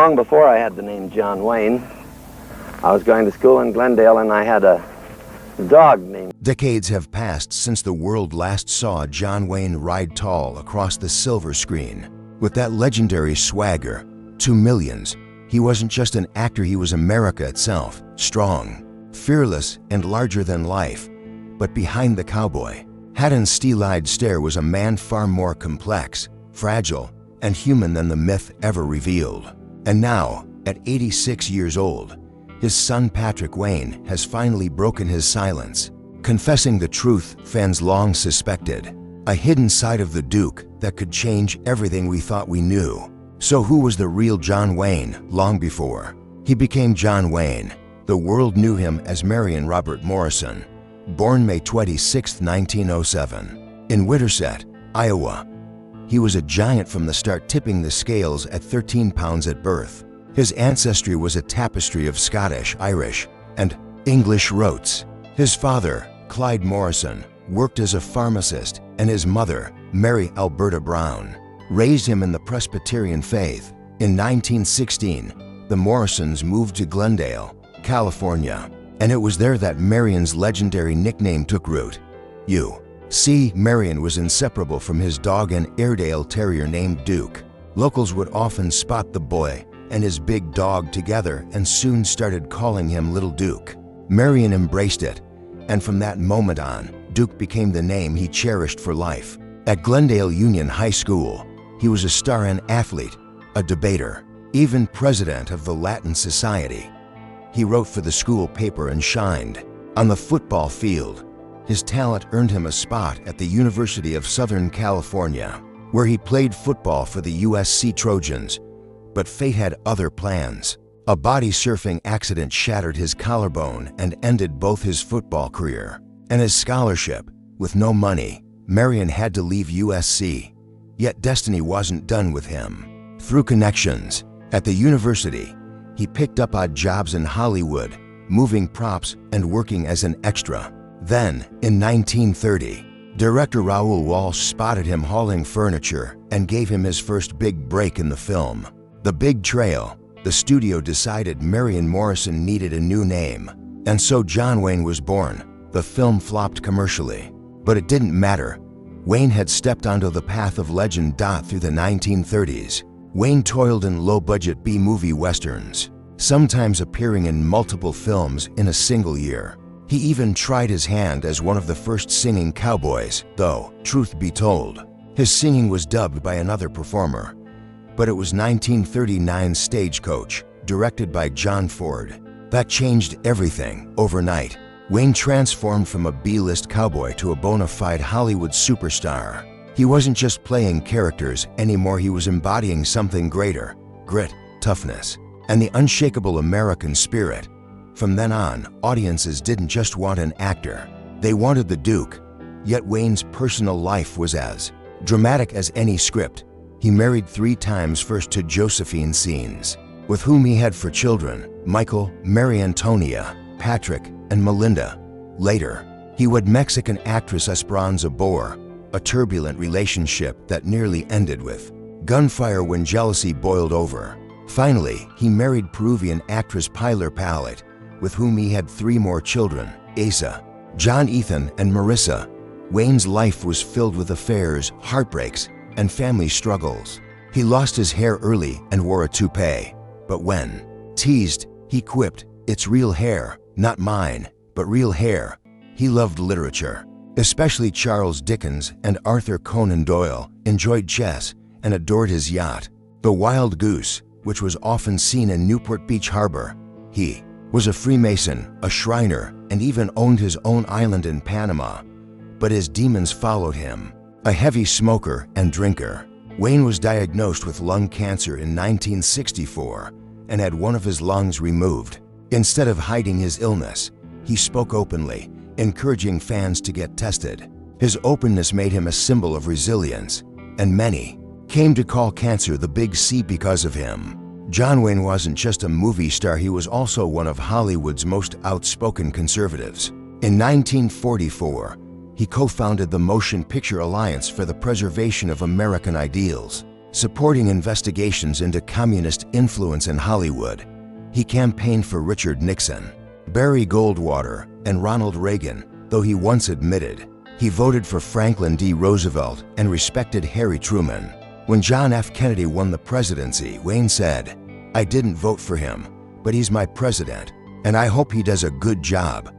Long before I had the name John Wayne, I was going to school in Glendale and I had a dog named... Decades have passed since the world last saw John Wayne ride tall across the silver screen. With that legendary swagger, to millions, he wasn't just an actor, he was America itself, strong, fearless, and larger than life. But behind the cowboy hat and steel-eyed stare was a man far more complex, fragile, and human than the myth ever revealed. And now, at 86 years old, his son Patrick Wayne has finally broken his silence, confessing the truth fans long suspected, a hidden side of the Duke that could change everything we thought we knew. So who was the real John Wayne long before he became John Wayne? The world knew him as Marion Robert Morrison, born May 26, 1907, in Winterset, Iowa. He was a giant from the start, tipping the scales at 13 pounds at birth. His ancestry was a tapestry of Scottish, Irish, and English roots. His father, Clyde Morrison, worked as a pharmacist, and his mother, Mary Alberta Brown, raised him in the Presbyterian faith. In 1916, the Morrisons moved to Glendale, California, and it was there that Marion's legendary nickname took root. Marion was inseparable from his dog, an Airedale Terrier named Duke. Locals would often spot the boy and his big dog together and soon started calling him Little Duke. Marion embraced it, and from that moment on, Duke became the name he cherished for life. At Glendale Union High School, he was a star, an athlete, a debater, even president of the Latin Society. He wrote for the school paper and shined on the football field. His talent earned him a spot at the University of Southern California, where he played football for the USC Trojans. But fate had other plans. A body surfing accident shattered his collarbone and ended both his football career and his scholarship. With no money, Marion had to leave USC. Yet destiny wasn't done with him. Through connections at the university, he picked up odd jobs in Hollywood, moving props and working as an extra. Then, in 1930, director Raoul Walsh spotted him hauling furniture and gave him his first big break in the film, The Big Trail. The studio decided Marion Morrison needed a new name, and so John Wayne was born. The film flopped commercially, but it didn't matter. Wayne had stepped onto the path of legend. Through the 1930s, Wayne toiled in low-budget B-movie westerns, sometimes appearing in multiple films in a single year. He even tried his hand as one of the first singing cowboys, though, truth be told, his singing was dubbed by another performer. But it was 1939's Stagecoach, directed by John Ford, that changed everything overnight. Wayne transformed from a B-list cowboy to a bona fide Hollywood superstar. He wasn't just playing characters anymore, he was embodying something greater: grit, toughness, and the unshakable American spirit. From then on, audiences didn't just want an actor, they wanted the Duke. Yet Wayne's personal life was as dramatic as any script. He married 3 times, first to Josephine Scenes, with whom he had 4 children: Michael, Mary Antonia, Patrick, and Melinda. Later, he wed Mexican actress Esperanza Bor, a turbulent relationship that nearly ended with gunfire when jealousy boiled over. Finally, he married Peruvian actress Pilar Pallet, with whom he had 3 more children: Asa, John, Ethan, and Marissa. Wayne's life was filled with affairs, heartbreaks, and family struggles. He lost his hair early and wore a toupee, but when teased, he quipped, "It's real hair, not mine, but real hair." He loved literature, especially Charles Dickens and Arthur Conan Doyle, enjoyed chess, and adored his yacht, the Wild Goose, which was often seen in Newport Beach Harbor. He was a Freemason, a Shriner, and even owned his own island in Panama. But his demons followed him. A heavy smoker and drinker, Wayne was diagnosed with lung cancer in 1964 and had one of his lungs removed. Instead of hiding his illness, he spoke openly, encouraging fans to get tested. His openness made him a symbol of resilience, and many came to call cancer the Big C because of him. John Wayne wasn't just a movie star, he was also one of Hollywood's most outspoken conservatives. In 1944, he co-founded the Motion Picture Alliance for the Preservation of American Ideals. supporting investigations into communist influence in Hollywood. He campaigned for Richard Nixon, Barry Goldwater, and Ronald Reagan, though he once admitted he voted for Franklin D. Roosevelt and respected Harry Truman. When John F. Kennedy won the presidency, Wayne said, "I didn't vote for him, but he's my president, and I hope he does a good job."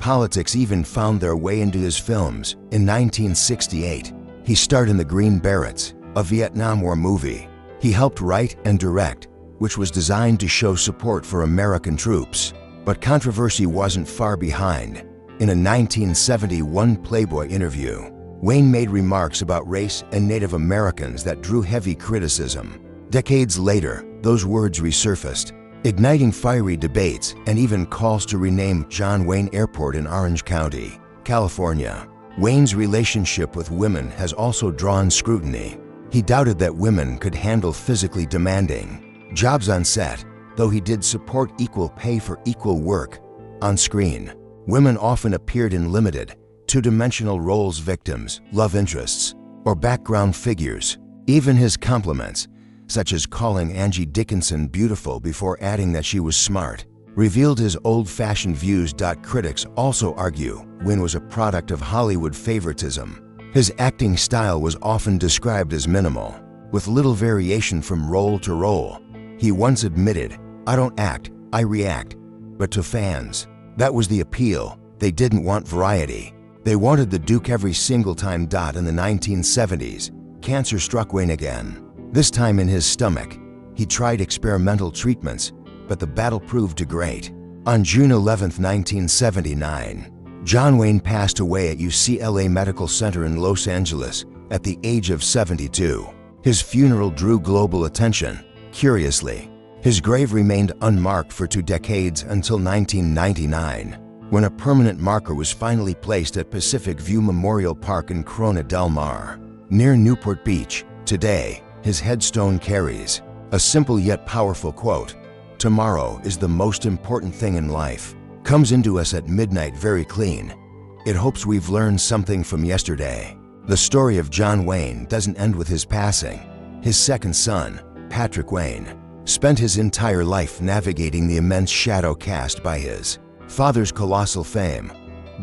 Politics even found their way into his films. In 1968, he starred in The Green Berets, a Vietnam War movie. He helped write and direct, which was designed to show support for American troops. But controversy wasn't far behind. In a 1971 Playboy interview, Wayne made remarks about race and Native Americans that drew heavy criticism. Decades later, those words resurfaced, igniting fiery debates and even calls to rename John Wayne Airport in Orange County, California. Wayne's relationship with women has also drawn scrutiny. He doubted that women could handle physically demanding jobs on set, though he did support equal pay for equal work. On screen, women often appeared in limited, two-dimensional roles, victims, love interests, or background figures. Even his compliments, such as calling Angie Dickinson beautiful before adding that she was smart, revealed his old-fashioned views. Critics also argue Wayne was a product of Hollywood favoritism. His acting style was often described as minimal, with little variation from role to role. He once admitted, "I don't act, I react." But to fans, that was the appeal. They didn't want variety. They wanted the Duke every single time. In the 1970s, cancer struck Wayne again. This time in his stomach. He tried experimental treatments, but the battle proved too great. On June 11, 1979, John Wayne passed away at UCLA Medical Center in Los Angeles at the age of 72. His funeral drew global attention. Curiously, his grave remained unmarked for 2 decades until 1999, when a permanent marker was finally placed at Pacific View Memorial Park in Corona del Mar, near Newport Beach. Today, his headstone carries a simple yet powerful quote: "Tomorrow is the most important thing in life. Comes into us at midnight very clean. It hopes we've learned something from yesterday." The story of John Wayne doesn't end with his passing. His second son, Patrick Wayne, spent his entire life navigating the immense shadow cast by his father's colossal fame.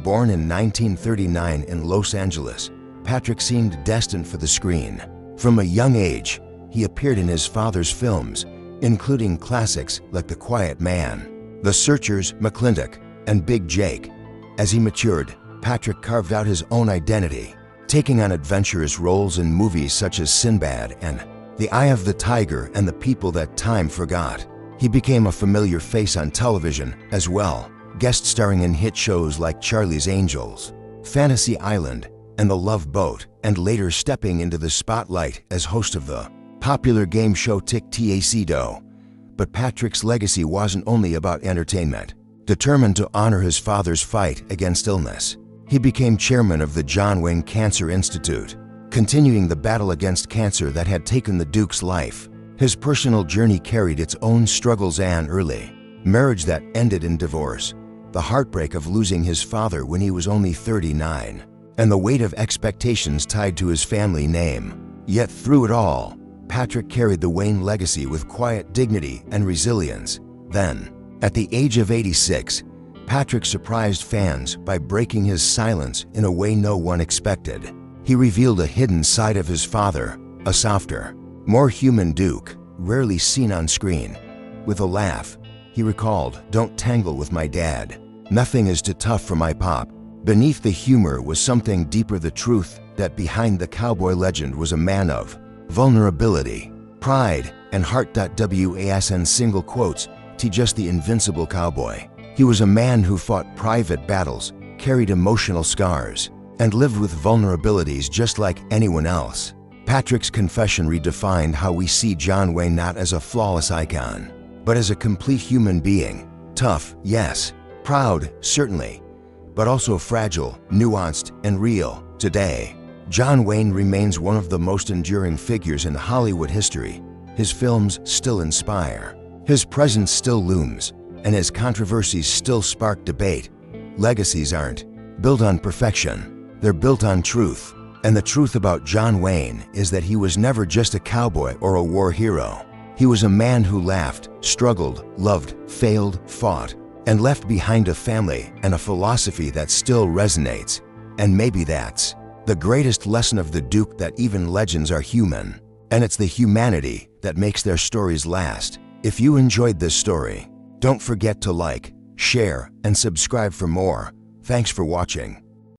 Born in 1939 in Los Angeles, Patrick seemed destined for the screen. From a young age, he appeared in his father's films, including classics like The Quiet Man, The Searchers, McClintock, and Big Jake. As he matured, Patrick carved out his own identity, taking on adventurous roles in movies such as Sinbad and The Eye of the Tiger and The People That Time Forgot. He became a familiar face on television as well, guest starring in hit shows like Charlie's Angels, Fantasy Island, and The Love Boat, and later stepping into the spotlight as host of the popular game show Tic-Tac-Do. But Patrick's legacy wasn't only about entertainment. Determined to honor his father's fight against illness, he became chairman of the John Wayne Cancer Institute, continuing the battle against cancer that had taken the Duke's life. His personal journey carried its own struggles: an early marriage that ended in divorce, the heartbreak of losing his father when he was only 39, and the weight of expectations tied to his family name. Yet through it all, Patrick carried the Wayne legacy with quiet dignity and resilience. Then, at the age of 86, Patrick surprised fans by breaking his silence in a way no one expected. He revealed a hidden side of his father, a softer, more human Duke, rarely seen on screen. With a laugh, he recalled, "Don't tangle with my dad. Nothing is too tough for my pop." Beneath the humor was something deeper: the truth that behind the cowboy legend was a man of vulnerability, pride, and heart. WASN single quotes to just the invincible cowboy. He was a man who fought private battles, carried emotional scars, and lived with vulnerabilities just like anyone else. Patrick's confession redefined how we see John Wayne, not as a flawless icon, but as a complete human being. Tough, yes. Proud, certainly. But also fragile, nuanced, and real. Today, John Wayne remains one of the most enduring figures in Hollywood history. His films still inspire. His presence still looms, and his controversies still spark debate. Legacies aren't built on perfection. They're built on truth. And the truth about John Wayne is that he was never just a cowboy or a war hero. He was a man who laughed, struggled, loved, failed, fought, and left behind a family and a philosophy that still resonates. And maybe that's the greatest lesson of the Duke, that even legends are human. And it's the humanity that makes their stories last. If you enjoyed this story, don't forget to like, share, and subscribe for more. Thanks for watching.